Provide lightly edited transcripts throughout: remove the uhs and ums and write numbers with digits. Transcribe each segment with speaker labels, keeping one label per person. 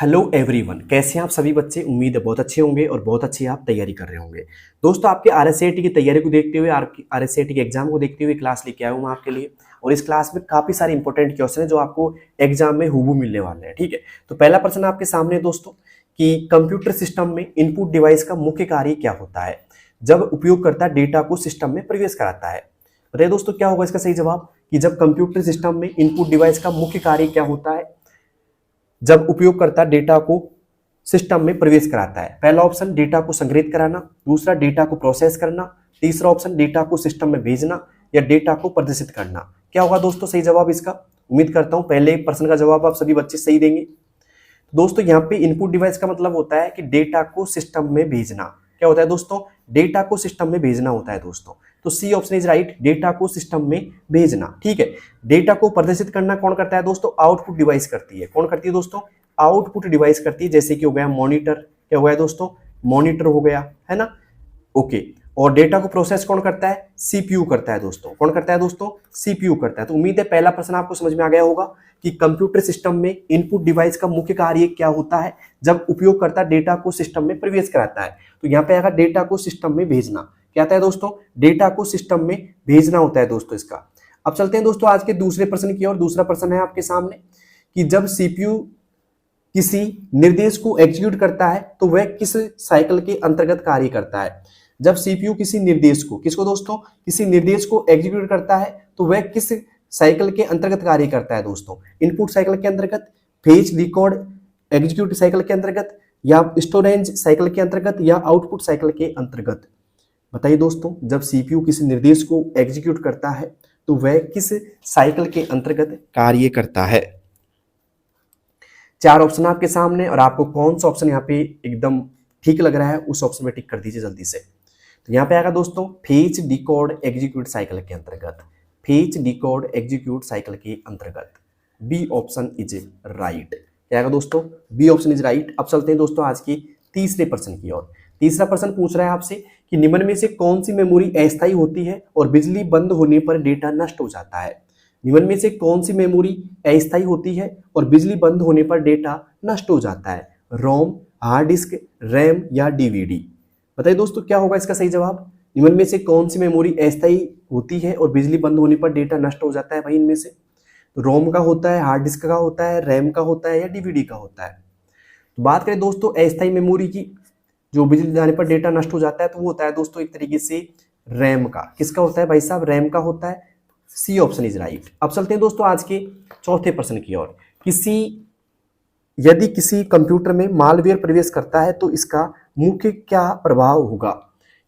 Speaker 1: Hello everyone, कैसे हैं आप सभी बच्चे। उम्मीद है बहुत अच्छे होंगे और बहुत अच्छी आप तैयारी कर रहे होंगे। दोस्तों, आपके आरएसएटी की तैयारी को देखते हुए, आरएसएटी के एग्जाम को देखते हुए क्लास लेके आया हूं मैं आपके लिए। और इस क्लास में काफी सारे इंपॉर्टेंट क्वेश्चन है जो आपको एग्जाम में हूबहू मिलने वाले हैं। ठीक है, तो पहला प्रश्न आपके सामने है दोस्तों कि कंप्यूटर सिस्टम में इनपुट डिवाइस का मुख्य कार्य क्या होता है जब उपयोगकर्ता डेटा को सिस्टम में प्रवेश कराता है। बताइए दोस्तों, क्या होगा इसका सही जवाब कि जब कंप्यूटर सिस्टम में इनपुट डिवाइस का मुख्य कार्य क्या होता है जब उपयोगकर्ता डेटा को सिस्टम में प्रवेश कराता है। पहला ऑप्शन डेटा को संग्रहित कराना, दूसरा डेटा को प्रोसेस करना, तीसरा ऑप्शन डेटा को सिस्टम में भेजना या डेटा को प्रदर्शित करना। क्या होगा दोस्तों सही जवाब इसका। उम्मीद करता हूं पहले प्रश्न का जवाब आप सभी बच्चे सही देंगे। दोस्तों, यहाँ पे इनपुट डिवाइस का मतलब होता है कि डेटा को सिस्टम में भेजना। क्या होता है दोस्तों, डेटा को सिस्टम में भेजना होता है दोस्तों। तो C option is right, data को सिस्टम में भेजना। ठीक है, डेटा को प्रदर्शित करना कौन करता है दोस्तों, आउटपुट डिवाइस करती है। कौन करती है दोस्तों, आउटपुट डिवाइस करती है। जैसे कि हो गया मॉनिटर, क्या हो गया दोस्तों, मॉनिटर हो गया, है ना। ओके, और डेटा को प्रोसेस कौन करता है, सीपीयू करता है दोस्तों। कौन करता है दोस्तों, सीपीयू करता है। तो उम्मीद है पहला प्रश्न आपको समझ में आ गया होगा कि कंप्यूटर सिस्टम में इनपुट डिवाइस का मुख्य कार्य क्या होता है जब उपयोगकर्ता डेटा को सिस्टम में प्रवेश कराता है। तो यहाँ पे आएगा डेटा को सिस्टम में भेजना। क्या आता है दोस्तों, डेटा को सिस्टम में भेजना होता है दोस्तों इसका। अब चलते हैं दोस्तों आज के दूसरे प्रश्न की ओर। दूसरा प्रश्न है आपके सामने कि जब सीपीयू किसी निर्देश को एग्जीक्यूट करता है तो वह किस साइकिल के अंतर्गत कार्य करता है। जब सीपीयू किसी निर्देश को, किसको दोस्तों, किसी निर्देश को एग्जीक्यूट करता है तो वह किस साइकिल के अंतर्गत कार्य करता है दोस्तों। इनपुट साइकिल के अंतर्गत, फेच, रिकॉर्ड, एग्जीक्यूट साइकिल के अंतर्गत, या स्टोरेज साइकिल के अंतर्गत, या आउटपुट साइकिल के अंतर्गत। बताइए दोस्तों, जब सीपीयू किसी निर्देश को एग्जीक्यूट करता है तो वह किस साइकिल के अंतर्गत कार्य करता है। चार ऑप्शन आपके सामने और आपको कौन सा ऑप्शन यहाँ पे एकदम ठीक लग रहा है उस ऑप्शन में टिक कर दीजिए जल्दी से। तो यहाँ पे आएगा दोस्तों फेच, डिकोड, एग्जीक्यूट साइकिल के अंतर्गत। फेच, डिकोड, एग्जीक्यूट साइकिल के अंतर्गत। B option is right. क्या आएगा दोस्तों, बी ऑप्शन इज राइट। अब चलते हैं दोस्तों आज के तीसरे प्रश्न की ओर। तीसरा प्रश्न पूछ रहा है आपसे कि निम्न में से कौन सी मेमोरी अस्थायी होती है और बिजली बंद होने पर डेटा नष्ट हो जाता है। निम्न में से कौन सी मेमोरी अस्थायी होती है और बिजली बंद होने पर डेटा नष्ट हो जाता है। रोम, हार्ड डिस्क, रैम या डीवीडी। बताइए दोस्तों, क्या होगा इसका सही जवाब। निम्न में से कौन सी मेमोरी अस्थायी होती है और बिजली बंद होने पर डेटा नष्ट हो जाता है भाई। इनमें से तो रोम का होता है, हार्ड डिस्क का होता है, रैम का होता है या डीवीडी का होता है। तो बात करें दोस्तों अस्थायी मेमोरी की, जो बिजली जाने पर डेटा नष्ट हो जाता है, तो वो होता है दोस्तों एक तरीके से रैम का। किसका होता है भाई साहब, रैम का होता है। C option is right. अब चलते हैं दोस्तों आज के चौथे प्रश्न की ओर। यदि किसी कंप्यूटर में मालवेयर प्रवेश करता है तो इसका मुख्य क्या प्रभाव होगा।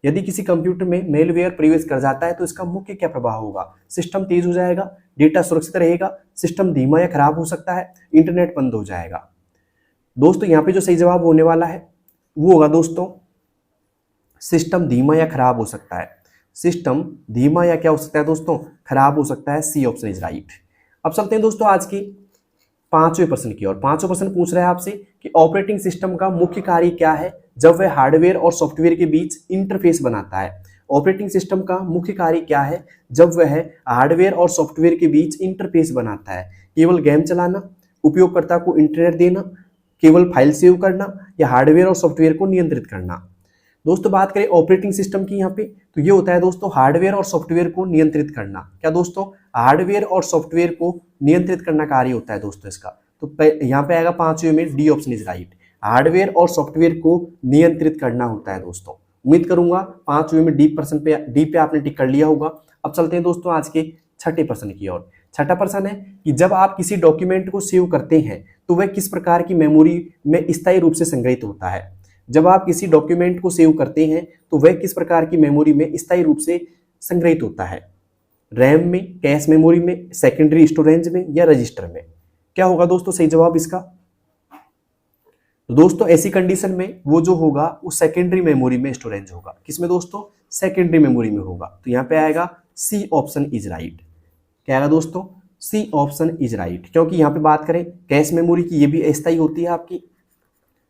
Speaker 1: यदि किसी कंप्यूटर में मेलवेयर प्रवेश कर जाता है तो इसका मुख्य क्या प्रभाव होगा। सिस्टम तेज हो जाएगा, डेटा सुरक्षित रहेगा, सिस्टम धीमा या खराब हो सकता है, इंटरनेट बंद हो जाएगा। दोस्तों यहाँ पे जो सही जवाब होने वाला है वो होगा दोस्तों सिस्टम धीमा या खराब हो सकता है। सिस्टम धीमा या क्या हो सकता है दोस्तों, खराब हो सकता है। C option is right. अब चलते हैं दोस्तों आज के पांचवें प्रश्न की ओर। पांचवा प्रश्न पूछ रहा है आपसे कि ऑपरेटिंग सिस्टम का मुख्य कार्य क्या है जब वह हार्डवेयर और सॉफ्टवेयर के बीच इंटरफेस बनाता है। ऑपरेटिंग सिस्टम का मुख्य कार्य क्या है जब वह हार्डवेयर और सॉफ्टवेयर के बीच इंटरफेस बनाता है। केवल गेम चलाना, उपयोगकर्ता को इंटरनेट देना, केवल फाइल सेव करना, या हार्डवेयर और सॉफ्टवेयर को नियंत्रित करना। दोस्तों बात करें ऑपरेटिंग सिस्टम की यहाँ पे, तो ये होता है दोस्तों हार्डवेयर और सॉफ्टवेयर को नियंत्रित करना। क्या दोस्तों, हार्डवेयर और सॉफ्टवेयर को नियंत्रित करना कार्य होता है दोस्तों इसका। तो यहाँ पे आएगा पांचवें में D option is right. Hardware और सॉफ्टवेयर को नियंत्रित करना होता है दोस्तों। उम्मीद करूंगा पांचवें में डी पे आपने टिक कर लिया होगा। अब चलते हैं दोस्तों आज के छठे प्रश्न की ओर। छठा प्रश्न है कि जब आप किसी डॉक्यूमेंट को सेव करते हैं तो वह किस प्रकार की मेमोरी में स्थायी रूप से संग्रहित होता है। जब आप किसी डॉक्यूमेंट को सेव करते हैं तो वह किस प्रकार की मेमोरी में स्थायी रूप से संग्रहित होता है। रैम में, कैश मेमोरी में, सेकेंडरी स्टोरेज में, या रजिस्टर में। क्या होगा दोस्तों सही जवाब इसका। तो दोस्तों ऐसी कंडीशन में वो जो होगा वो सेकेंडरी मेमोरी में स्टोरेज होगा। किसमें दोस्तों, सेकेंडरी मेमोरी में होगा। तो यहाँ पे आएगा सी ऑप्शन इज राइट। क्या आएगा दोस्तों, सी ऑप्शन इज राइट। क्योंकि यहाँ पे बात करें कैश मेमोरी की, ये भी अस्थायी होती है आपकी।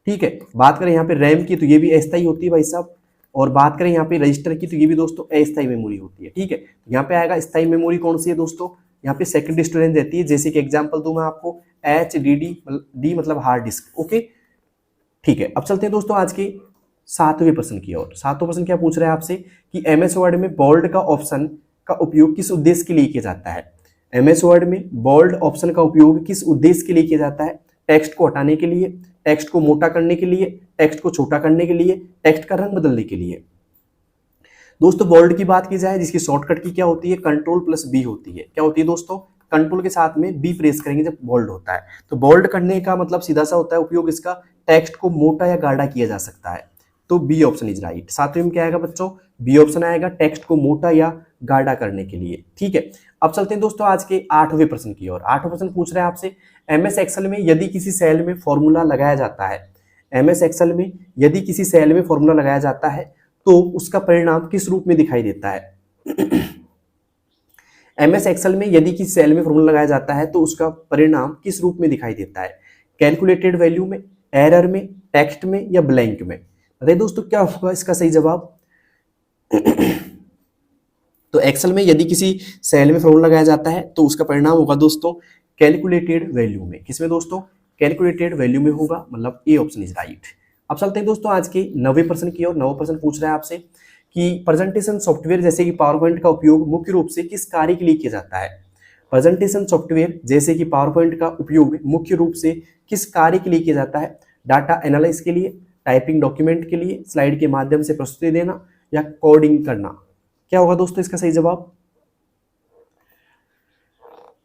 Speaker 1: ठीक है, बात करें यहाँ पे रैम की तो ये भी अस्थायी होती है भाई साहब। और बात करें यहाँ पे रजिस्टर की तो ये भी दोस्तों अस्थायी मेमोरी होती है। ठीक है, यहाँ पे आएगा स्थायी मेमोरी कौन सी है दोस्तों, यहाँ पे सेकेंडरी स्टोरेज रहती है। जैसे कि एग्जांपल दूं मैं आपको, HDD मतलब हार्ड डिस्क। ओके ठीक है, अब चलते हैं दोस्तों आज के 7वें प्रश्न की ओर। 7वां प्रश्न क्या पूछ रहा है आपसे कि MS वर्ड में बोल्ड का ऑप्शन का उपयोग किस उद्देश्य के लिए किया जाता है। MS वर्ड में बोल्ड ऑप्शन का उपयोग किस उद्देश्य के लिए किया जाता है। टेक्स्ट को हटाने के लिए, टेक्स्ट को मोटा करने के लिए, टेक्स्ट को छोटा करने के लिए, टेक्स्ट का रंग बदलने के लिए। दोस्तों बोल्ड की बात की जाए जिसकी शॉर्टकट की क्या होती है, Ctrl+B होती है। क्या होती है दोस्तों, कंट्रोल के साथ में बी प्रेस करेंगे जब बोल्ड होता है। तो बोल्ड करने का मतलब सीधा सा होता है उपयोग इसका, टेक्स्ट को मोटा या गाढ़ा किया जा सकता है। तो बी ऑप्शन इज राइट। 7वें में क्या आएगा बच्चों, बी ऑप्शन आएगा, टेक्स्ट को मोटा या गाढ़ा करने के लिए। ठीक है, अब चलते हैं दोस्तों आज के 8वें प्रश्न की ओर। 8वां प्रश्न पूछ रहा है आपसे MS एक्सेल में यदि किसी सेल में फॉर्मूला लगाया जाता है, MS एक्सेल में यदि किसी सेल में फॉर्मूला लगाया जाता है तो उसका परिणाम किस रूप में दिखाई देता है। MS एक्सेल में यदि किसी सेल में फॉर्मूला लगाया जाता है तो उसका परिणाम किस रूप में दिखाई देता है, कैलकुलेटेड वैल्यू में, एरर में, टेक्स्ट में या ब्लैंक में। बताइए दोस्तों क्या होगा इसका सही जवाब। तो एक्सेल में यदि किसी सेल में फॉर्मूला लगाया जाता है तो उसका परिणाम होगा दोस्तों कैलकुलेटेड वैल्यू में। किसमें दोस्तों, कैलकुलेटेड वैल्यू में होगा, मतलब ए ऑप्शन इज राइट। अब चलते हैं दोस्तों आज के 9वें प्रश्न की ओर। 9वां प्रश्न पूछ रहा है आपसे कि प्रेजेंटेशन सॉफ्टवेयर जैसे कि पावर पॉइंट का उपयोग मुख्य रूप से किस कार्य के लिए किया जाता है। प्रेजेंटेशन सॉफ्टवेयर जैसे कि पावर पॉइंट का उपयोग मुख्य रूप से किस कार्य के लिए किया जाता है, डाटा एनालिसिस के लिए, टाइपिंग डॉक्यूमेंट के लिए, स्लाइड के माध्यम से प्रस्तुति देना या कोडिंग करना। क्या होगा दोस्तों इसका सही जवाब।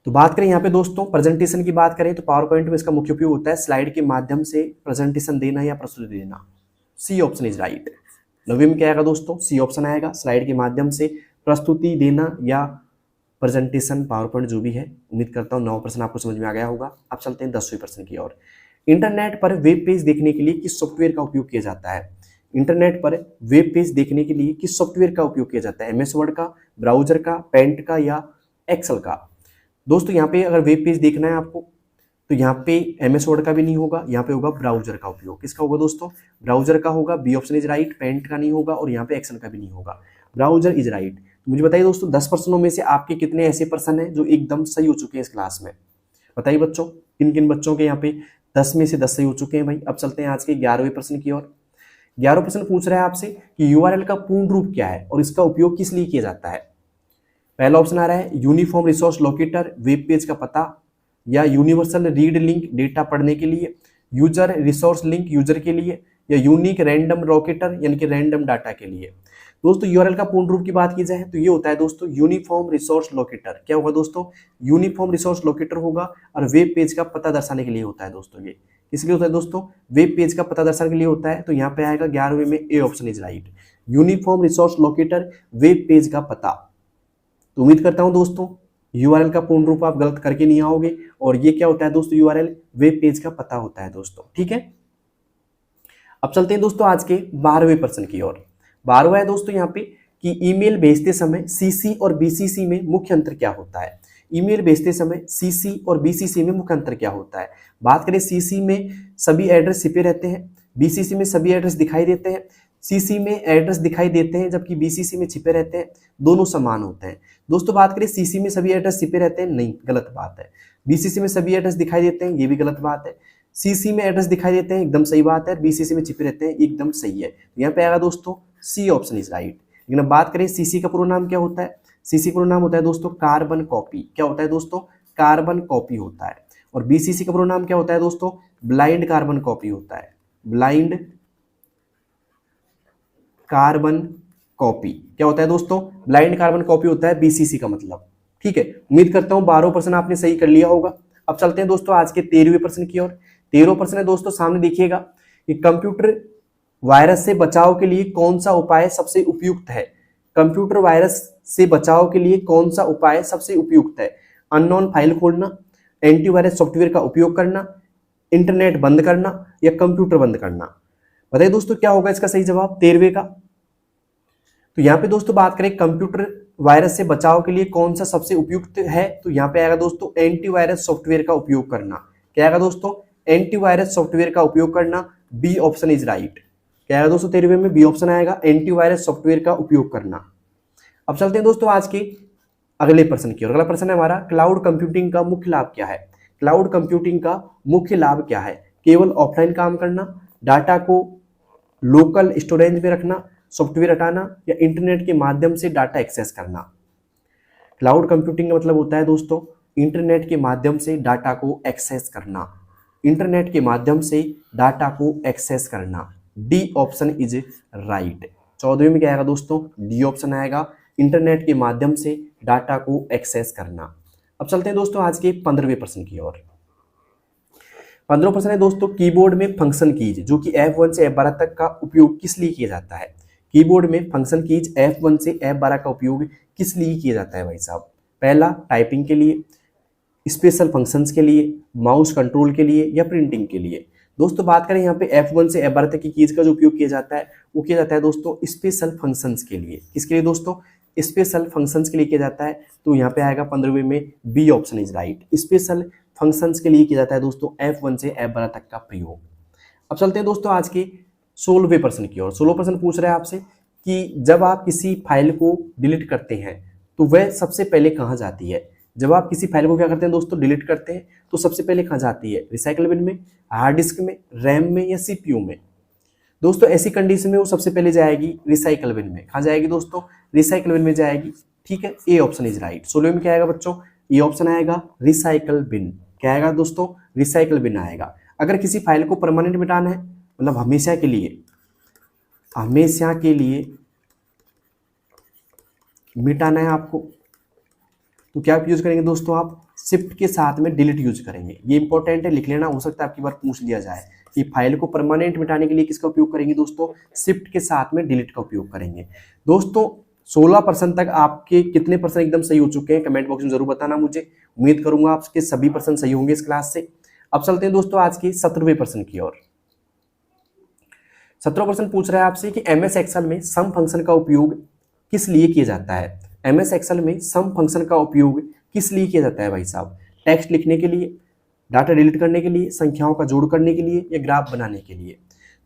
Speaker 1: तो बात करें यहाँ पे दोस्तों प्रेजेंटेशन की बात करें तो पावर पॉइंट में इसका मुख्य उपयोग होता है स्लाइड के माध्यम से प्रेजेंटेशन देना या प्रस्तुति देना। C option is right. 9वें में क्या आएगा दोस्तों, सी ऑप्शन आएगा, स्लाइड के माध्यम से प्रस्तुति देना या प्रेजेंटेशन पावर पॉइंट जो भी है। उम्मीद करता हूँ 9वां प्रश्न आपको समझ में आ गया होगा। अब चलते हैं 10वें प्रश्न की ओर। इंटरनेट पर वेब पेज देखने के लिए किस सॉफ्टवेयर का उपयोग किया जाता है। इंटरनेट पर वेब पेज देखने के लिए किस सॉफ्टवेयर का उपयोग किया जाता है, MS वर्ड का, ब्राउजर का, पेंट का या एक्सेल का। दोस्तों यहाँ पे अगर वेब पेज देखना है आपको तो यहाँ पे MS वर्ड का भी नहीं होगा, यहाँ पे होगा ब्राउजर का उपयोग। किसका होगा दोस्तों, ब्राउजर का होगा, B option is right. Paint का नहीं होगा और यहाँ पे एक्सेल का भी नहीं होगा, ब्राउजर इज राइट। तो मुझे बताइए दोस्तों 10 प्रश्नों में से आपके कितने ऐसे प्रश्न हैं जो एकदम सही हो चुके हैं इस क्लास में। बताइए बच्चों किन किन बच्चों के यहाँ पे 10 में से 10 सही हो चुके हैं भाई। अब चलते हैं आज के 11वें प्रश्न की ओर। 11वां प्रश्न पूछ रहा है आपसे कि URL का पूर्ण रूप क्या है और इसका उपयोग किस लिए किया जाता है। पहला ऑप्शन आ रहा है uniform resource locator, web page का पता, या यूनिवर्सल रीड लिंक डेटा पढ़ने के लिए, यूजर रिसोर्स लिंक यूजर के लिए, या यूनिक रैंडम लोकेटर यानी कि रैंडम डाटा के लिए। दोस्तों URL का पूर्ण रूप की बात की जाए तो ये होता है दोस्तों यूनिफॉर्म रिसोर्स लोकेटर। क्या होगा दोस्तों, यूनिफॉर्म रिसोर्स लोकेटर होगा और वेब पेज का पता दर्शाने के लिए होता है दोस्तों। ये किस लिए होता है दोस्तों, वेब पेज का पता दर्शाने के लिए होता है। तो यहाँ पे आएगा 11वें में A option is right, uniform resource locator, web page का पता। तो उम्मीद करता हूं दोस्तों URL का पूर्ण रूप आप गलत करके नहीं आओगे। और ये क्या होता है दोस्तों, URL वेब पेज का पता होता है दोस्तों। ठीक है, अब चलते हैं दोस्तों आज के 12वें प्रश्न की ओर। 12वां है दोस्तों यहाँ पे कि ईमेल भेजते समय CC और BCC में मुख्य अंतर क्या होता है। ईमेल भेजते समय CC और BCC में मुख्य अंतर क्या होता है। बात करें CC में सभी एड्रेस छिपे रहते हैं, BCC में सभी एड्रेस दिखाई देते हैं। CC में एड्रेस दिखाई देते हैं जबकि BCC में छिपे रहते हैं, दोनों समान होते हैं। दोस्तों बात करें CC में सभी एड्रेस छिपे रहते हैं, नहीं, गलत बात है। BCC में सभी एड्रेस दिखाई देते हैं, ये भी गलत बात है। CC में एड्रेस दिखाई देते हैं, एकदम सही बात है। BCC में छिपे रहते हैं, एकदम सही है। यहाँ पे आएगा दोस्तों सी ऑप्शन इज राइट। लेकिन अब बात करें CC का पूरा नाम क्या होता है। CC पूरा नाम होता है दोस्तों कार्बन कॉपी। क्या होता है दोस्तों, कार्बन कॉपी होता है। और BCC का पूरा नाम क्या होता है दोस्तों, ब्लाइंड कार्बन कॉपी होता है, ब्लाइंड कार्बन कॉपी। क्या होता है दोस्तों, ब्लाइंड कार्बन कॉपी होता है BCC का मतलब। ठीक है, उम्मीद करता हूं 12 प्रश्न आपने सही कर लिया होगा। अब चलते हैं दोस्तों आज के 13वें प्रश्न की ओर। 13वां प्रश्न है दोस्तों, सामने देखिएगा कि कंप्यूटर वायरस से बचाव के लिए कौन सा उपाय सबसे उपयुक्त है। कंप्यूटर वायरस से बचाव के लिए कौन सा उपाय सबसे उपयुक्त है। अननोन फाइल खोलना, एंटीवायरस सॉफ्टवेयर का उपयोग करना, इंटरनेट बंद करना या कंप्यूटर बंद करना। बताइए दोस्तों क्या होगा इसका सही जवाब 13वें का। तो यहाँ पे दोस्तों बात करें कंप्यूटर वायरस से बचाव के लिए कौन सा सबसे उपयुक्त है, तो यहाँ पे आएगा दोस्तों एंटीवायरस सॉफ्टवेयर का उपयोग करना। क्या आएगा दोस्तों, एंटीवायरस सॉफ्टवेयर का उपयोग करना, बी ऑप्शन इज राइट। क्या आएगा दोस्तों 13वें में, बी ऑप्शन आएगा, एंटीवायरस सॉफ्टवेयर का उपयोग करना। अब चलते हैं दोस्तों आज के अगले प्रश्न की ओर। अगला प्रश्न है हमारा क्लाउड कंप्यूटिंग का मुख्य लाभ क्या है। क्लाउड कंप्यूटिंग का मुख्य लाभ क्या है? केवल ऑफलाइन काम करना, डाटा को लोकल स्टोरेज में रखना, सॉफ्टवेयर हटाना, या इंटरनेट के माध्यम से डाटा एक्सेस करना। क्लाउड कंप्यूटिंग का मतलब होता है दोस्तों इंटरनेट के माध्यम से डाटा को एक्सेस करना, इंटरनेट के माध्यम से डाटा को एक्सेस करना। D option is right. 14वीं में क्या आएगा दोस्तों? डी ऑप्शन आएगा, इंटरनेट के माध्यम से डाटा को एक्सेस करना। अब चलते हैं दोस्तों आज के 15वें प्रश्न की ओर। 15वां प्रश्न है दोस्तों, कीबोर्ड में फंक्शन कीज जो कि F1 से F12 तक का उपयोग किस लिए किया जाता है? कीबोर्ड में फंक्शन कीज F1 से F12 का उपयोग किस लिए किया जाता है भाई साहब? पहला, टाइपिंग के लिए, स्पेशल फंक्शंस के लिए, माउस कंट्रोल के लिए, या प्रिंटिंग के लिए। दोस्तों बात करें यहाँ पे F1 से F12 तक की कीज का जो उपयोग किया जाता है वो किया जाता है दोस्तों स्पेशल फंक्शंस के लिए। किसके लिए दोस्तों? स्पेशल फंक्शंस के लिए किया जाता है। तो यहाँ पे आएगा 15वीं में B option is right. Special functions के लिए किया जाता है दोस्तों F1 से F12 तक का प्रयोग। अब चलते हैं दोस्तों आज के 16वें प्रश्न की ओर। 16वां प्रश्न पूछ रहा है आपसे कि जब आप किसी फाइल को डिलीट करते हैं तो वह सबसे पहले कहाँ जाती है? जब आप किसी फाइल को क्या करते हैं दोस्तों? डिलीट करते हैं तो सबसे पहले कहाँ जाती है? रिसाइकल बिन में, हार्ड डिस्क में, रैम में, या सीपीयू में? दोस्तों ऐसी कंडीशन में वो सबसे पहले जाएगी रिसाइकल बिन में। कहाँ जाएगी दोस्तों? रिसाइकल बिन में जाएगी। ठीक है, ए ऑप्शन इज राइट। 16 में क्या आएगा बच्चों? ए ऑप्शन आएगा, रिसाइकल बिन। क्या आएगा दोस्तों? रिसाइकल बिन आएगा। अगर किसी फाइल को परमानेंट मिटाना है, मतलब हमेशा के लिए मिटाना है आपको, तो क्या यूज करेंगे दोस्तों? आप शिफ्ट के साथ में डिलीट यूज करेंगे। ये इंपॉर्टेंट है, लिख लेना, हो सकता है आपकी बार पूछ लिया जाए कि फाइल को परमानेंट मिटाने के लिए किसका उपयोग करेंगे दोस्तों? शिफ्ट के साथ में डिलीट का उपयोग करेंगे। दोस्तों 16% तक आपके कितने परसेंट एकदम सही हो चुके हैं कमेंट बॉक्स में जरूर बताना मुझे। उम्मीद करूंगा आपके सभी परसेंट सही होंगे इस क्लास से। अब चलते हैं दोस्तों आज के 17वें प्रश्न की ओर। 17वां प्रश्न पूछ रहा है आपसे कि एमएस एक्सेल में सम फंक्शन का उपयोग किस लिए किया जाता है? एमएस एक्सेल में सम फंक्शन का उपयोग किस लिए किया जाता है भाई साहब? टेक्स्ट लिखने के लिए, डाटा डिलीट करने के लिए, संख्याओं का जोड़ करने के लिए, या ग्राफ बनाने के लिए?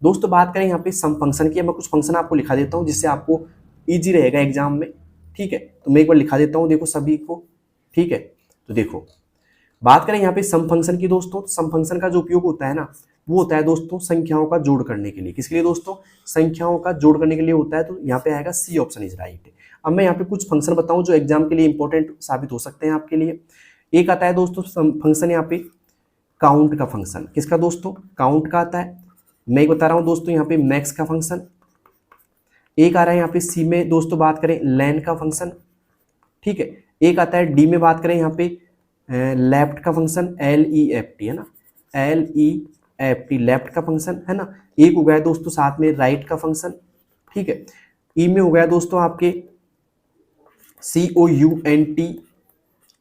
Speaker 1: दोस्तों बात करें यहाँ पे सम फंक्शन की, मैं कुछ फंक्शन आपको लिखा देता हूँ जिससे आपको इजी रहेगा एग्जाम में। ठीक है, तो मैं एक बार लिखा देता हूँ, देखो सभी को। ठीक है, तो देखो बात करें यहाँ पे सम फंक्शन की दोस्तों, सम फंक्शन का जो उपयोग होता है ना वो होता है दोस्तों संख्याओं का जोड़ करने के लिए। किसके लिए दोस्तों? संख्याओं का जोड़ करने के लिए होता है। तो यहाँ पे आएगा सी ऑप्शन इज राइट। अब मैं यहाँ पे कुछ फंक्शन बताऊं जो एग्जाम के लिए इंपॉर्टेंट साबित हो सकते हैं आपके लिए। एक आता है दोस्तों फंक्शन यहाँ पे काउंट का फंक्शन। किसका दोस्तों? काउंट का आता है। मैं बता रहा हूँ दोस्तों यहाँ पे मैक्स का फंक्शन। एक आ रहा है यहाँ पे सी में दोस्तों बात करें लेन का फंक्शन। ठीक है, एक आता है डी में बात करें यहाँ पे लेफ्ट का फंक्शन, LEFT है ना, LEFT लेफ्ट का फंक्शन है ना। एक हो गया दोस्तों साथ में राइट का फंक्शन। ठीक है, ई में हो गया दोस्तों आपके COUNT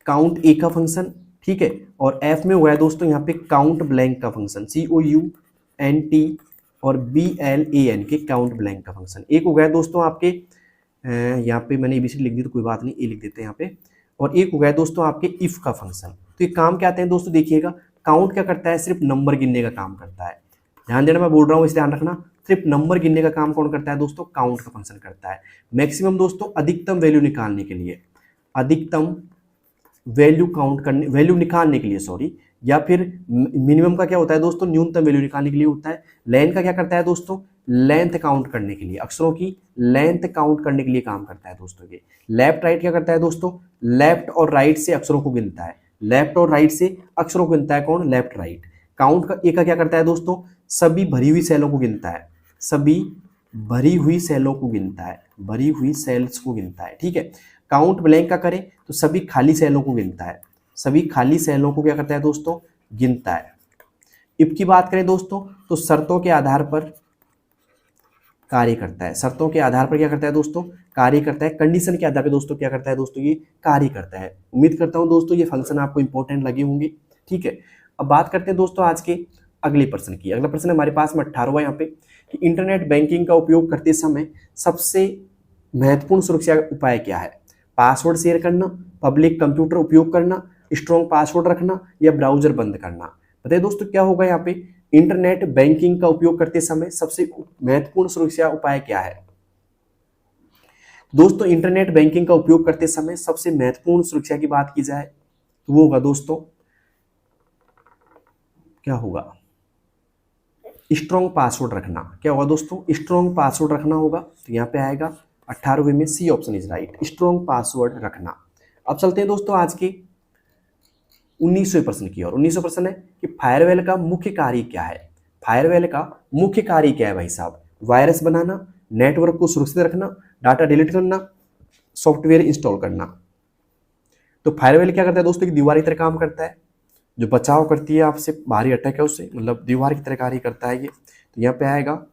Speaker 1: काउंट ए का फंक्शन। ठीक है, और एफ में हो गया दोस्तों यहाँ पे काउंट ब्लैंक का फंक्शन, COUNT और BLAN के काउंट ब्लैंक का फंक्शन। एक हो गया दोस्तों आपके यहाँ पे मैंने ABC लिख दी तो कोई बात नहीं, ए लिख देते हैं यहाँ पे। और एक हो गया दोस्तों आपके इफ का फंक्शन। तो ये काम क्या आते हैं दोस्तों? देखिएगा, काउंट क्या करता है? सिर्फ नंबर गिनने का काम करता है। ध्यान देना, मैं बोल रहा हूँ इसे ध्यान रखना। सिर्फ नंबर गिनने का काम कौन करता है दोस्तों? काउंट का फंक्शन करता है। मैक्सिमम दोस्तों अधिकतम वैल्यू निकालने के लिए, अधिकतम वैल्यू काउंट करने, वैल्यू निकालने के लिए सॉरी, या फिर मिनिमम का क्या होता है दोस्तों? न्यूनतम वैल्यू निकालने के लिए होता है। लेन का क्या करता है दोस्तों? लेंथ काउंट करने के लिए, अक्षरों की लेंथ काउंट करने के लिए काम करता है दोस्तों ये। लेफ्ट राइट क्या करता है दोस्तों? लेफ्ट और राइट से अक्षरों को गिनता है। लेफ्ट और राइट से अक्षरों को गिनता है कौन? Left right. काउंट का एक का क्या करता है दोस्तों? सभी भरी हुई सेलों को गिनता है, सभी भरी हुई सेलों को गिनता है, भरी हुई सेल्स को गिनता है। ठीक है, काउंट ब्लैंक का करें तो सभी खाली सेलों को गिनता है, सभी खाली सेलों को क्या करता है दोस्तों? गिनता है। इफ की बात करें दोस्तों तो शर्तों के आधार पर कार्य करता है, शर्तों के आधार पर क्या करता है दोस्तों? कार्य करता है। कंडीशन के आधार पर दोस्तों क्या करता है दोस्तों? ये कार्य करता है। उम्मीद करता हूं दोस्तों ये फंक्शन आपको इंपॉर्टेंट लगे होंगे। ठीक है, अब बात करते हैं दोस्तों आज के अगले प्रश्न की। अगला प्रश्न हमारे पास में 18वां यहाँ पे कि इंटरनेट बैंकिंग का उपयोग करते समय सबसे महत्वपूर्ण सुरक्षा उपाय क्या है? पासवर्ड शेयर करना, पब्लिक कंप्यूटर उपयोग करना, स्ट्रॉन्ग पासवर्ड रखना, या ब्राउजर बंद करना? बताइए दोस्तों क्या होगा यहाँ पे? इंटरनेट बैंकिंग का उपयोग करते समय सबसे महत्वपूर्ण सुरक्षा उपाय क्या है? दोस्तों इंटरनेट बैंकिंग का उपयोग करते समय सबसे महत्वपूर्ण सुरक्षा की बात की जाए तो वो होगा दोस्तों क्या होगा, स्ट्रॉन्ग पासवर्ड रखना। क्या होगा दोस्तों, स्ट्रॉन्ग पासवर्ड रखना होगा। तो यहाँ पे आएगा 18वें में C option is right, strong password रखना। अब चलते हैं दोस्तों आज के 19वें प्रश्न की ओर। 19वां प्रश्न है कि फायरवॉल का मुख्य कार्य क्या है। फायरवॉल का मुख्य कार्य क्या है भाई साहब, वायरस बनाना, नेटवर्क को सुरक्षित रखना, डाटा डिलीट करना, सॉफ्टवेयर इंस्टॉल करना। तो फायरवॉल क्या करता है दोस्तों, एक दीवार की तरह काम करता है, जो बचाव करती है आपसे, बाहरी अटैक है उससे, मतलब दीवार की तरह कार्य करता है ये। तो यहाँ पे आएगा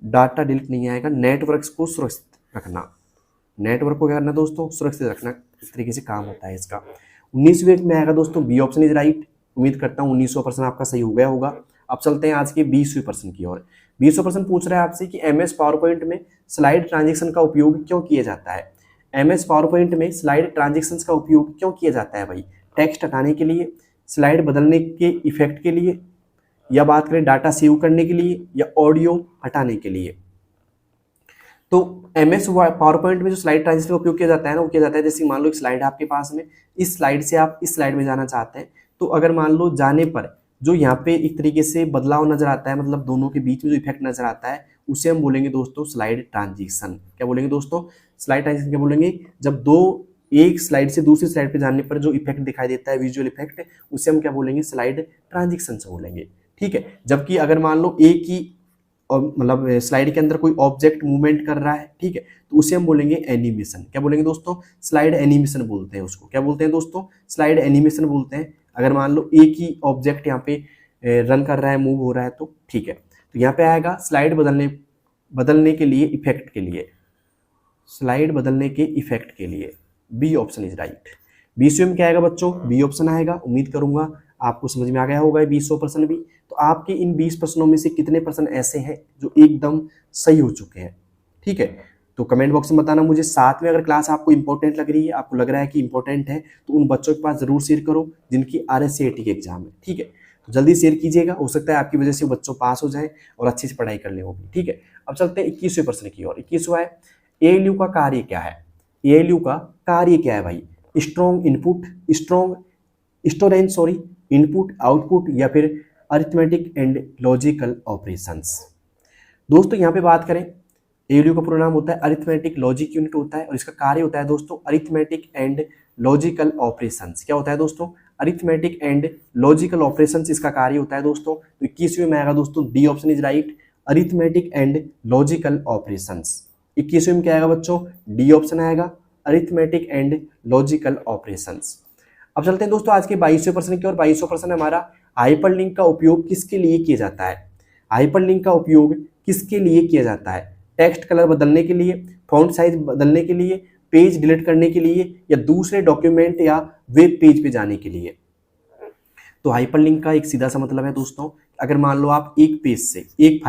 Speaker 1: डाटा डिलीट नहीं आएगा, नेटवर्क को सुरक्षित रखना। नेटवर्क को क्या करना दोस्तों, सुरक्षित रखना, इस तरीके से काम होता है इसका। 19वें में आएगा दोस्तों बी ऑप्शन इज राइट। उम्मीद करता हूँ 19वां प्रश्न आपका सही हो गया होगा। अब चलते हैं आज के 20वें प्रश्न की ओर। 20वां प्रश्न पूछ रहा है आपसे कि एमएस पावर पॉइंट में स्लाइड ट्रांजेक्शन का उपयोग क्यों किया जाता है। एमएस पावर पॉइंट में स्लाइड ट्रांजेक्शन का उपयोग क्यों किया जाता है भाई, टेक्स्ट हटाने के लिए, स्लाइड बदलने के इफेक्ट के लिए, या बात करें डाटा सेव करने के लिए, या ऑडियो हटाने के लिए। तो एमएस पावर पॉइंट में जो स्लाइड ट्रांजिशन का उपयोग किया जाता है ना, वो किया जाता है जैसे मान लो एक स्लाइड आपके पास में, इस स्लाइड से आप इस स्लाइड में जाना चाहते हैं, तो अगर मान लो जाने पर जो यहाँ पे एक तरीके से बदलाव नजर आता है, मतलब दोनों के बीच में जो इफेक्ट नजर आता है, उसे हम बोलेंगे दोस्तों स्लाइड ट्रांजिशन। क्या बोलेंगे दोस्तों, स्लाइड ट्रांजिशन। क्या बोलेंगे, जब दो एक स्लाइड से दूसरी स्लाइड पे जाने पर जो इफेक्ट दिखाई देता है, विजुअल इफेक्ट, उसे हम क्या बोलेंगे, स्लाइड ट्रांजिशन से बोलेंगे। ठीक है, जबकि अगर मान लो एक ही और मतलब स्लाइड के अंदर कोई ऑब्जेक्ट मूवमेंट कर रहा है, ठीक है, तो उसे हम बोलेंगे एनिमेशन। क्या बोलेंगे दोस्तों, स्लाइड एनिमेशन बोलते हैं उसको। क्या बोलते हैं दोस्तों, स्लाइड एनिमेशन बोलते हैं। अगर मान लो एक ही ऑब्जेक्ट यहाँ पे रन कर रहा है, मूव हो रहा है, तो ठीक है। तो यहाँ पे आएगा स्लाइड बदलने के लिए, इफेक्ट के लिए, स्लाइड बदलने के इफेक्ट के लिए बी ऑप्शन इज राइट। 20वें में क्या आएगा बच्चों, बी ऑप्शन आएगा। उम्मीद करूंगा आपको समझ में आ गया होगा 20वां प्रश्न भी। तो आपके इन 20 प्रश्नों में से कितने प्रश्न ऐसे हैं जो एकदम सही हो चुके हैं, ठीक है, तो कमेंट बॉक्स में बताना मुझे। साथ में अगर क्लास आपको इंपॉर्टेंट लग रही है, आपको लग रहा है कि इंपॉर्टेंट है, तो उन बच्चों के पास जरूर शेयर करो जिनकी RSCAT के एग्जाम है, ठीक है। तो जल्दी शेयर कीजिएगा, हो सकता है आपकी वजह से बच्चों पास हो जाए और अच्छी से पढ़ाई कर ले, होगी, ठीक है। अब चलते हैं 21वें प्रश्न की ओर। 21वां है ALU का कार्य क्या है। ALU का कार्य क्या है भाई, strong input, storage input output, या फिर अरिथमेटिक एंड लॉजिकल ऑपरेशंस। दोस्तों यहाँ पे बात करें, ALU का पूरा नाम होता है अरिथमेटिक लॉजिक यूनिट होता है, और इसका कार्य होता है दोस्तों अरिथमेटिक एंड लॉजिकल ऑपरेशंस। क्या होता है दोस्तों, अरिथमेटिक एंड लॉजिकल ऑपरेशंस इसका कार्य होता है दोस्तों। तो 21वें में आएगा दोस्तों D option is right, arithmetic and logical operations. 21वें में क्या आएगा बच्चों, डी ऑप्शन आएगा, अरिथमेटिक एंड लॉजिकल ऑपरेशंस। अब चलते हैं दोस्तों आज के 22वें प्रश्न की ओर। 22वां प्रश्न हमारा, हाइपरलिंक का उपयोग किसके लिए किया जाता है। हाइपरलिंक का उपयोग किसके लिए किया जाता है, टेक्स्ट कलर बदलने के लिए, फॉन्ट साइज बदलने के लिए, पेज डिलीट करने के लिए, या दूसरे डॉक्यूमेंट या वेब पेज पे जाने के लिए। तो हाइपरलिंक का एक सीधा सा मतलब है दोस्तों, अगर मान लो आप एक पेज से, एक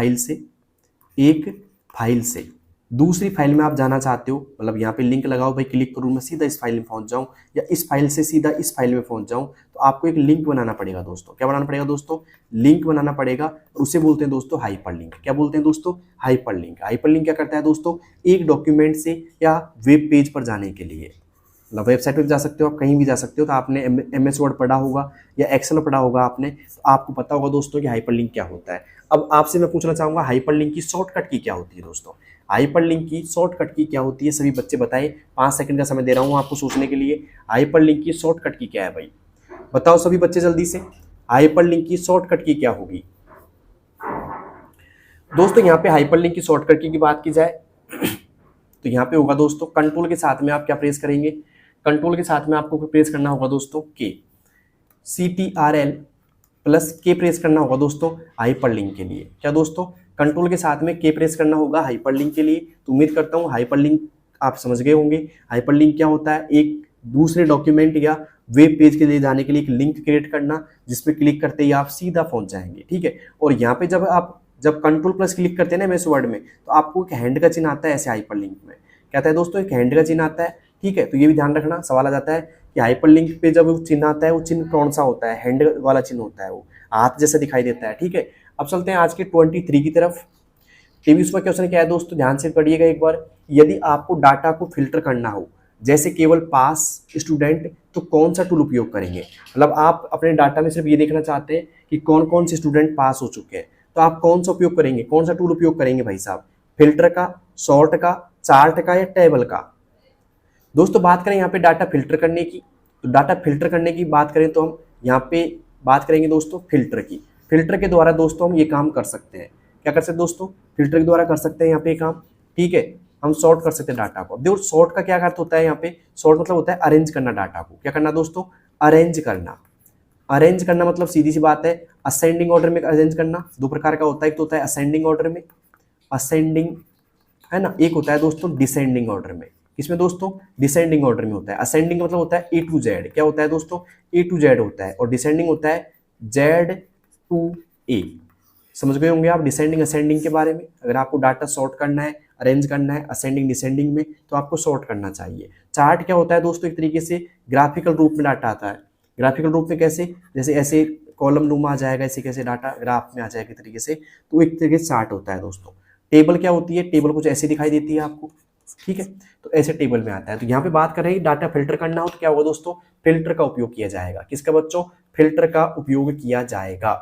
Speaker 1: फाइल से दूसरी फाइल में आप जाना चाहते हो, मतलब यहाँ पे लिंक लगाओ भाई, क्लिक करूँ मैं सीधा इस फाइल में पहुंच जाऊं, या इस फाइल से सीधा इस फाइल में पहुंच जाऊं, तो आपको एक लिंक बनाना पड़ेगा दोस्तों। क्या बनाना पड़ेगा दोस्तों, लिंक बनाना पड़ेगा, और उसे बोलते हैं दोस्तों हाइपरलिंक। क्या बोलते हैं दोस्तों, हाइपरलिंक। हाइपरलिंक क्या करता है दोस्तों, एक डॉक्यूमेंट से या वेब पेज पर जाने के लिए, मतलब वेबसाइट पर जा सकते हो, आप कहीं भी जा सकते हो। तो आपने MS वर्ड पढ़ा होगा या एक्सेल पढ़ा होगा आपने, तो आपको पता होगा दोस्तों कि हाइपरलिंक क्या होता है। अब आपसे मैं पूछना चाहूंगा, हाइपरलिंक की शॉर्टकट की क्या होती है दोस्तों, हाइपरलिंक की शॉर्टकट की क्या होती है, सभी बच्चे बताएं। 5 सेकंड का समय दे रहा हूं आपको सोचने के लिए। हाइपरलिंक की शॉर्टकट की क्या है भाई, बताओ सभी बच्चे जल्दी से, हाइपरलिंक की शॉर्टकट की क्या होगी दोस्तों। यहाँ पे हाइपरलिंक की शॉर्टकट की बात की जाए तो यहाँ पे होगा दोस्तों, कंट्रोल के साथ में आप क्या प्रेस करेंगे, कंट्रोल के साथ में आपको प्रेस करना होगा दोस्तों के, CTRL प्लस के प्रेस करना होगा दोस्तों हाइपरलिंक के लिए। क्या दोस्तों, कंट्रोल के साथ में के प्रेस करना होगा हाइपरलिंक के लिए। तो उम्मीद करता हूँ हाइपरलिंक आप समझ गए होंगे। हाइपरलिंक क्या होता है, एक दूसरे डॉक्यूमेंट या वेब पेज के लिए जाने के लिए एक लिंक क्रिएट करना, जिसपे क्लिक करते ही आप सीधा पहुंच जाएंगे, ठीक है। और यहाँ पे जब कंट्रोल प्लस क्लिक करते हैं ना MS वर्ड में, तो आपको एक हैंड का चिन्ह आता है ऐसे हाइपरलिंक में, क्या आता है दोस्तों, एक हैंड का चिन्ह आता है, ठीक है। तो ये भी ध्यान रखना, सवाल आ जाता है कि हाइपरलिंक पे जब चिन्ह आता है, वो चिन्ह कौन सा होता है, हैंड वाला चिन्ह होता है, वो हाथ जैसा दिखाई देता है, ठीक है। अब चलते हैं आज के 23 की तरफ। 23वां क्वेश्चन क्या है दोस्तों, ध्यान से पढ़िएगा एक बार। यदि आपको डाटा को फिल्टर करना हो, जैसे केवल पास स्टूडेंट, तो कौन सा टूल उपयोग करेंगे। मतलब आप अपने डाटा में सिर्फ ये देखना चाहते हैं कि कौन कौन से स्टूडेंट पास हो चुके हैं। तो आप कौन सा उपयोग करेंगे, कौन सा टूल उपयोग करेंगे भाई साहब, फिल्टर का, सॉर्ट का, चार्ट का या टेबल का। दोस्तों बात करें यहाँ पे डाटा फिल्टर करने की, तो डाटा फिल्टर करने की बात करें तो हम यहाँ पे बात करेंगे दोस्तों फिल्टर की। फिल्टर के द्वारा दोस्तों हम ये काम कर सकते हैं, क्या कर सकते हैं दोस्तों, फिल्टर के द्वारा कर सकते हैं यहाँ पे काम, ठीक है। हम सॉर्ट कर सकते हैं डाटा को। अब देखो सॉर्ट का क्या अर्थ होता है, यहाँ पे सॉर्ट मतलब होता है अरेंज करना डाटा को। क्या करना दोस्तों, अरेंज करना। अरेंज करना मतलब सीधी सी बात है असेंडिंग ऑर्डर में अरेंज करना। दो प्रकार का होता है, एक तो होता है असेंडिंग ऑर्डर में, असेंडिंग है ना, एक होता है दोस्तों डिसेंडिंग ऑर्डर में। किसमें दोस्तों, डिसेंडिंग ऑर्डर में होता है। असेंडिंग मतलब होता है ए टू जेड, क्या होता है दोस्तों, ए टू जेड होता है, और डिसेंडिंग होता है जेड टू ए। समझ गए होंगे आप डिसेंडिंग असेंडिंग के बारे में। अगर आपको डाटा सॉर्ट करना है, अरेंज करना है असेंडिंग डिसेंडिंग में, तो आपको सॉर्ट करना चाहिए। चार्ट क्या होता है दोस्तों, एक तरीके से ग्राफिकल रूप में डाटा आता है। ग्राफिकल रूप में कैसे, जैसे ऐसे कॉलम नुमा आ जाएगा, ऐसे कैसे डाटा ग्राफ में आ जाएगा एक तरीके से, तो एक तरीके से चार्ट होता है दोस्तों। टेबल क्या होती है, टेबल कुछ ऐसे दिखाई देती है आपको, ठीक है, तो ऐसे टेबल में आता है। तो यहाँ पे बात कर रहे हैं डाटा फिल्टर करना हो तो क्या होगा दोस्तों, फिल्टर का उपयोग किया जाएगा। किसका बच्चों, फिल्टर का उपयोग किया जाएगा।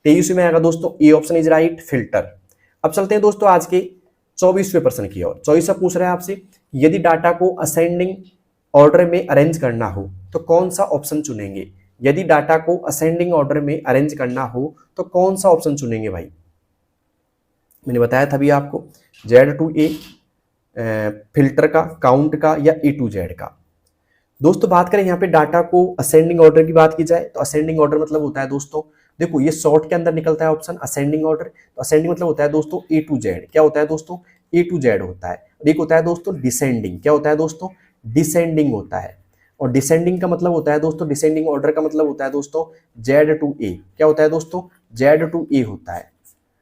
Speaker 1: 23 में आएगा दोस्तों, A option is right, filter. अब चलते हैं दोस्तों आज के 24वें प्रश्न की ओर। 24 पूछ रहा है आपसे, यदि डाटा को असेंडिंग ऑर्डर में अरेंज करना हो तो कौन सा ऑप्शन चुनेंगे। यदि डाटा को असेंडिंग ऑर्डर में अरेंज करना हो तो कौन सा ऑप्शन चुनेंगे भाई। मैंने बताया था अभी आपको, जेड टू ए, फिल्टर का, काउंट का या ए टू जेड का। दोस्तों बात करें यहाँ पे डाटा को असेंडिंग ऑर्डर की बात की जाए तो असेंडिंग ऑर्डर मतलब होता है दोस्तों, देखो ये सॉर्ट के अंदर निकलता है ऑप्शन असेंडिंग ऑर्डर। तो असेंडिंग मतलब होता है दोस्तों ए टू जेड, क्या होता है दोस्तों, ए टू जेड होता है। और एक होता है दोस्तों डिसेंडिंग, क्या होता है दोस्तों, डिसेंडिंग होता है। और डिसेंडिंग का मतलब होता है दोस्तों, डिसेंडिंग ऑर्डर का मतलब होता है दोस्तों जेड टू ए, क्या होता है दोस्तों, जेड टू ए होता है।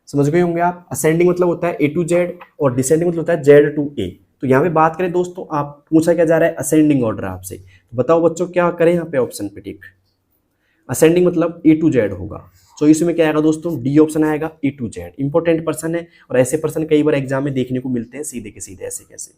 Speaker 1: समझ गए होंगे आप। असेंडिंग मतलब होता है ए टू जेड और डिसेंडिंग मतलब होता है जेड टू ए। तो यहाँ पे बात करें दोस्तों, आप पूछा क्या जा रहा है, असेंडिंग ऑर्डर आपसे, तो बताओ बच्चों क्या करें यहाँ पे ऑप्शन पे टिक। असेंडिंग मतलब ए टू जेड होगा। तो इसमें क्या आएगा दोस्तों, डी ऑप्शन आएगा, ए टू जेड। इंपॉर्टेंट पर्सन है और ऐसे पर्सन कई बार एग्जाम में देखने को मिलते हैं सीधे के सीधे ऐसे कैसे।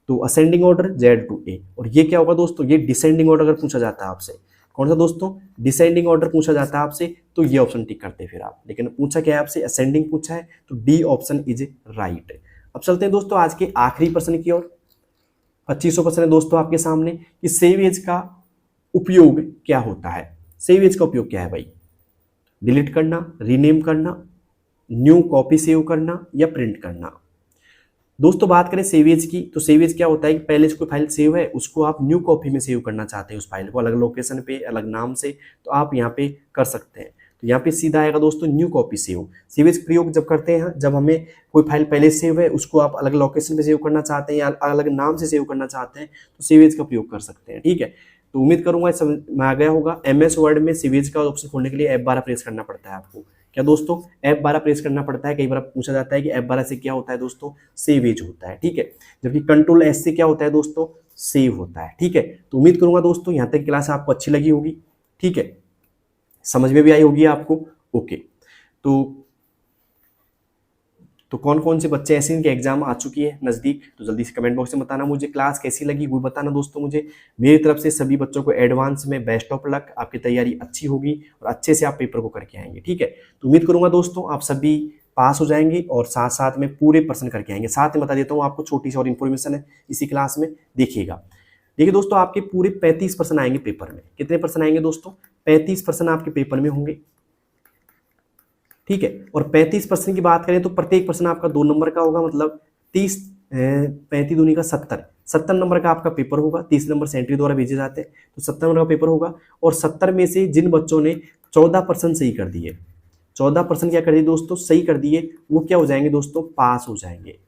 Speaker 1: तो असेंडिंग ऑर्डर जेड टू ए। और ये क्या होगा दोस्तों, ये डिसेंडिंग ऑर्डर अगर पूछा जाता है आपसे, कौन सा दोस्तों, डिसेंडिंग ऑर्डर पूछा जाता है आपसे, तो ये ऑप्शन टिक करते हैं फिर आप। लेकिन पूछा क्या है आपसे, असेंडिंग पूछा है, तो डी ऑप्शन इज राइट। अब चलते हैं दोस्तों आज के आखिरी प्रश्न की ओर। 2500 प्रश्न है दोस्तों आपके सामने कि सेव एज का उपयोग क्या होता है। सेव एज का उपयोग क्या है भाई, डिलीट करना, रीनेम करना, न्यू कॉपी सेव करना या प्रिंट करना। दोस्तों बात करें सेवेज की, तो सेवेज क्या होता है कि पहले कोई फाइल सेव है उसको आप न्यू कॉपी में सेव करना चाहते हैं, उस फाइल को अलग लोकेशन पे अलग नाम से, तो आप यहाँ पे कर सकते हैं। तो यहाँ पे सीधा आएगा दोस्तों न्यू कॉपी सेव। सेवेज प्रयोग जब करते हैं, जब हमें कोई फाइल पहले सेव है उसको आप अलग लोकेशन पे सेव करना चाहते हैं या अलग नाम से सेव करना चाहते हैं, तो सेवेज का प्रयोग कर सकते हैं, ठीक है। तो उम्मीद करूंगा समझ में आ गया होगा। MS वर्ड में सेवेज का ऑप्शन खोलने के लिए F12 प्रेस करना पड़ता है आपको। क्या दोस्तों, F12 प्रेस करना पड़ता है। कई बार पूछा जाता है कि F12 से क्या होता है दोस्तों, सेवेज होता है, ठीक है। जबकि कंट्रोल S से क्या होता है दोस्तों, सेव होता है, ठीक है। तो उम्मीद करूंगा दोस्तों यहाँ तक क्लास आपको अच्छी लगी होगी, ठीक है, समझ में भी आई होगी आपको, ओके। तो कौन कौन से बच्चे ऐसे इनके एग्जाम आ चुकी है नज़दीक, तो जल्दी से कमेंट बॉक्स में बताना। मुझे क्लास कैसी लगी वो बताना दोस्तों मुझे। मेरी तरफ से सभी बच्चों को एडवांस में बेस्ट ऑफ लक। आपकी तैयारी अच्छी होगी और अच्छे से आप पेपर को करके आएंगे, ठीक है। तो उम्मीद करूंगा दोस्तों आप सभी पास हो जाएंगे और साथ साथ में पूरे प्रश्न करके आएंगे। साथ में बता देता हूँ आपको छोटी सी और इन्फॉर्मेशन है इसी क्लास में, देखिएगा। देखिए दोस्तों आपके पूरे 35 प्रश्न आएंगे पेपर में। कितने प्रश्न आएंगे दोस्तों, 35 प्रश्न आपके पेपर में होंगे, ठीक है। और 35% की बात करें तो प्रत्येक प्रश्न आपका 2 नंबर का होगा, मतलब 30 35 दूनी का 70 नंबर का आपका पेपर होगा। 30 नंबर सेंट्री द्वारा भेजे जाते हैं, तो 70 नंबर का पेपर होगा। और 70 में से जिन बच्चों ने 14% सही कर दिए, 14% क्या कर दिए दोस्तों, सही कर दिए, वो क्या हो जाएंगे दोस्तों, पास हो जाएंगे।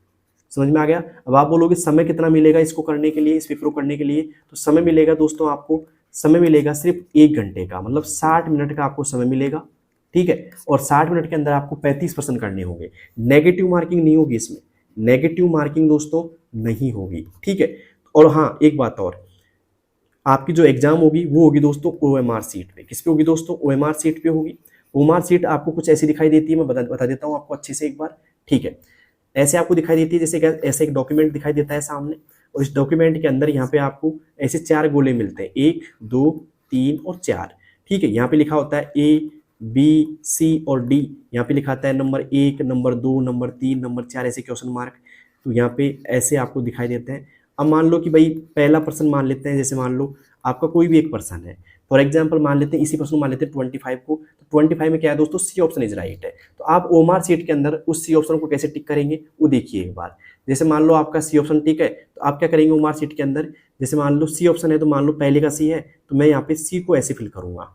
Speaker 1: समझ में आ गया। अब आप बोलोगे समय कितना मिलेगा इसको करने के लिए, इस पेपर को करने के लिए, तो समय मिलेगा दोस्तों आपको, समय मिलेगा सिर्फ 1 घंटे का, मतलब 60 मिनट का आपको समय मिलेगा, ठीक है। और 60 मिनट के अंदर आपको 35% करने होंगे। नेगेटिव मार्किंग नहीं होगी इसमें, नेगेटिव मार्किंग दोस्तों नहीं होगी, ठीक है। और हाँ एक बात और, आपकी जो एग्जाम होगी वो होगी दोस्तों OMR सीट पे। किस पे होगी दोस्तों, OMR सीट पे होगी। OMR सीट आपको कुछ ऐसी दिखाई देती है, मैं बता देता हूँ आपको अच्छे से एक बार, ठीक है। ऐसे आपको दिखाई देती है, जैसे ऐसे एक डॉक्यूमेंट दिखाई देता है सामने, और इस डॉक्यूमेंट के अंदर यहाँ पे आपको ऐसे 4 गोले मिलते हैं, 1 2 3 और 4, ठीक है। यहाँ पे लिखा होता है A बी, सी और डी, यहाँ पे लिखाता है नंबर 1, नंबर 2, नंबर 3, नंबर 4 ऐसे क्वेश्चन मार्क, तो यहाँ पे ऐसे आपको दिखाई देते हैं। अब मान लो कि भाई पहला पर्सन मान लेते हैं, जैसे मान लो आपका कोई भी एक पर्सन है, फॉर एग्जाम्पल मान लेते हैं इसी पर्सन मान लेते हैं 25 को, तो 25 में क्या है दोस्तों, सी ऑप्शन इज राइट है। तो आप ओमार सीट के अंदर उस सी ऑप्शन को कैसे टिक करेंगे वो देखिए एक बार। जैसे मान लो आपका सी ऑप्शन टिक है, तो आप क्या करेंगे ओमार सीट के अंदर, जैसे मान लो सी ऑप्शन है, तो मान लो पहले का सी है, तो मैं यहाँ पे सी को ऐसे फिल करूंगा,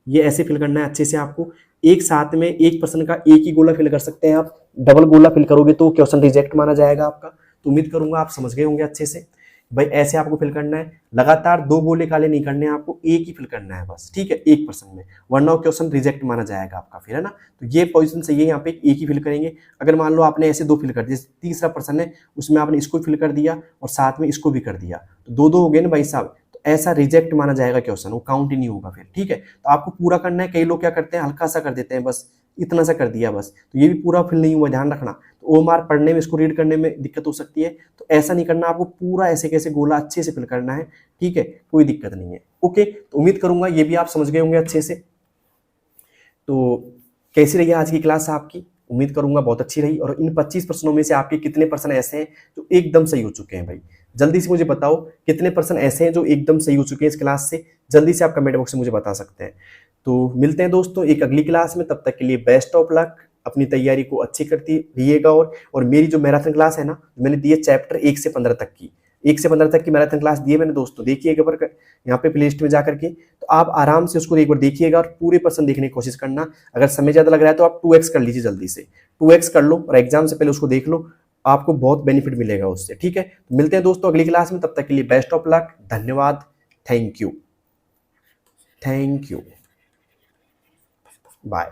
Speaker 1: ये ऐसे फिल करना है अच्छे से आपको। एक साथ में एक पर्सन का एक ही गोला फिल कर सकते हैं आप, डबल गोला फिल करोगे तो क्वेश्चन रिजेक्ट माना जाएगा आपका। तो उम्मीद करूंगा आप समझ गए होंगे अच्छे से। भाई ऐसे आपको फिल करना है, लगातार 2 गोले काले नहीं करने हैं आपको, एक ही फिल करना है बस, ठीक है, एक पर्सन में, वरना क्वेश्चन रिजेक्ट माना जाएगा आपका फिर, है ना। तो ये पोजीशन सही है, यहाँ पे एक ही फिल करेंगे। अगर मान लो आपने ऐसे 2 फिल कर दिए, तीसरा पर्सन है उसमें आपने इसको फिल कर दिया और साथ में इसको भी कर दिया, तो 2-2 हो गए ना भाई साहब, ऐसा रिजेक्ट माना जाएगा क्वेश्चन, वो काउंट ही नहीं होगा फिर, ठीक है। तो आपको पूरा करना है। कई लोग क्या करते हैं, हल्का सा कर देते हैं, बस इतना सा कर दिया बस, तो ये भी पूरा फिल नहीं हुआ, ध्यान रखना। तो ओमार पढ़ने में, इसको रीड करने में दिक्कत हो सकती है, तो ऐसा नहीं करना, आपको पूरा ऐसे कैसे गोला अच्छे से फिल करना है, ठीक है, कोई दिक्कत नहीं है। ओके, तो उम्मीद करूंगा ये भी आप समझ गए होंगे अच्छे से। तो कैसी रही आज की क्लास आपकी, उम्मीद करूंगा बहुत अच्छी रही। और इन 25 प्रश्नों में से आपके कितने पर्सन ऐसे हैं जो एकदम सही हो चुके हैं भाई, जल्दी से मुझे बताओ कितने पर्सन ऐसे हैं जो एकदम सही हो चुके हैं इस क्लास से, जल्दी से आप कमेंट बॉक्स में मुझे बता सकते हैं। तो मिलते हैं दोस्तों एक अगली क्लास में, तब तक के लिए बेस्ट ऑफ लक, अपनी तैयारी को अच्छी करती रहिएगा। और मेरी जो मैराथन क्लास है ना, मैंने दी है चैप्टर 1 से 15 तक की, 1 से 15 तक की मैराथन क्लास दी है मैंने दोस्तों, देखिए एक बार यहाँ पे प्ले लिस्ट में जाकर के, तो आप आराम से उसको एक बार देखिएगा और पूरे पर्सन देखने की कोशिश करना। अगर समय ज्यादा लग रहा है तो आप 2x कर लीजिए, जल्दी से 2x कर लो और एग्जाम से पहले उसको देख लो, आपको बहुत बेनिफिट मिलेगा उससे, ठीक है। तो मिलते हैं दोस्तों अगली क्लास में, तब तक के लिए बेस्ट ऑफ लक, धन्यवाद, थैंक यू, बाय।